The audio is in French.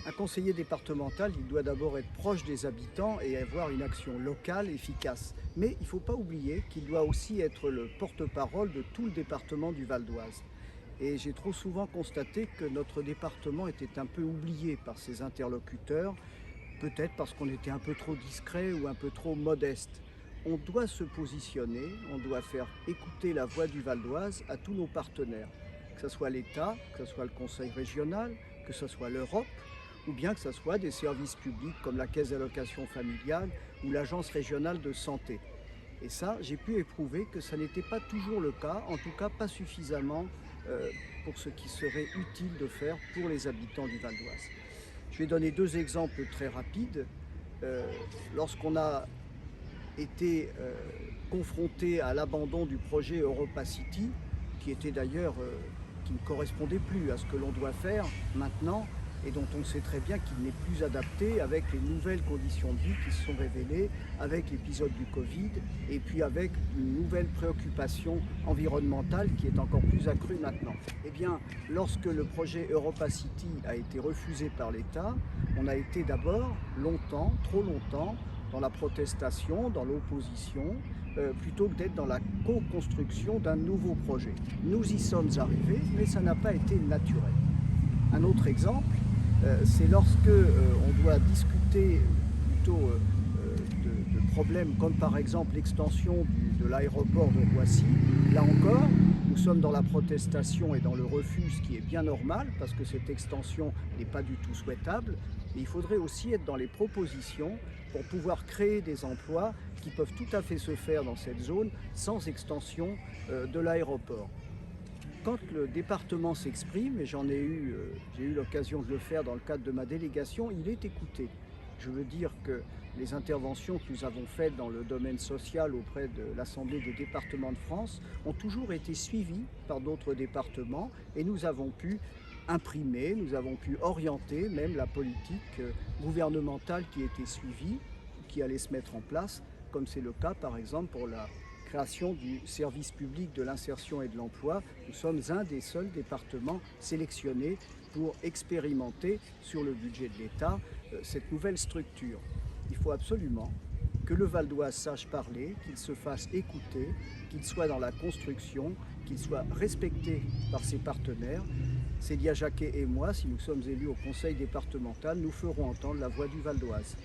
Un conseiller départemental, il doit d'abord être proche des habitants et avoir une action locale efficace. Mais il ne faut pas oublier qu'il doit aussi être le porte-parole de tout le département du Val d'Oise. Et j'ai trop souvent constaté que notre département était un peu oublié par ses interlocuteurs, peut-être parce qu'on était un peu trop discret ou un peu trop modeste. On doit se positionner, on doit faire écouter la voix du Val d'Oise à tous nos partenaires, que ce soit l'État, que ce soit le Conseil régional, que ce soit l'Europe, ou bien que ce soit des services publics comme la Caisse d'allocation familiale ou l'Agence régionale de santé. Et ça, j'ai pu éprouver que ça n'était pas toujours le cas, en tout cas pas suffisamment pour ce qui serait utile de faire pour les habitants du Val d'Oise. Je vais donner deux exemples très rapides. Lorsqu'on a été confronté à l'abandon du projet Europa City, qui était d'ailleurs qui ne correspondait plus à ce que l'on doit faire maintenant et dont on sait très bien qu'il n'est plus adapté avec les nouvelles conditions de vie qui se sont révélées, avec l'épisode du Covid et puis avec une nouvelle préoccupation environnementale qui est encore plus accrue maintenant. Eh bien, lorsque le projet Europa City a été refusé par l'État, on a été d'abord longtemps, trop longtemps, dans la protestation, dans l'opposition, plutôt que d'être dans la co-construction d'un nouveau projet. Nous y sommes arrivés, mais ça n'a pas été naturel. Un autre exemple, c'est lorsque on doit discuter plutôt de problèmes comme par exemple l'extension de l'aéroport de Roissy. Là encore, nous sommes dans la protestation et dans le refus, ce qui est bien normal parce que cette extension n'est pas du tout souhaitable. Mais il faudrait aussi être dans les propositions pour pouvoir créer des emplois qui peuvent tout à fait se faire dans cette zone sans extension de l'aéroport. Quand le département s'exprime, et j'ai eu l'occasion de le faire dans le cadre de ma délégation, il est écouté. Je veux dire que les interventions que nous avons faites dans le domaine social auprès de l'Assemblée des départements de France ont toujours été suivies par d'autres départements et nous avons pu imprimer, nous avons pu orienter même la politique gouvernementale qui était suivie, qui allait se mettre en place, comme c'est le cas par exemple pour la création du service public de l'insertion et de l'emploi. Nous sommes un des seuls départements sélectionnés pour expérimenter sur le budget de l'État cette nouvelle structure. Il faut absolument que le Val d'Oise sache parler, qu'il se fasse écouter, qu'il soit dans la construction, qu'il soit respecté par ses partenaires. Célia Jacquet et moi, si nous sommes élus au conseil départemental, nous ferons entendre la voix du Val d'Oise.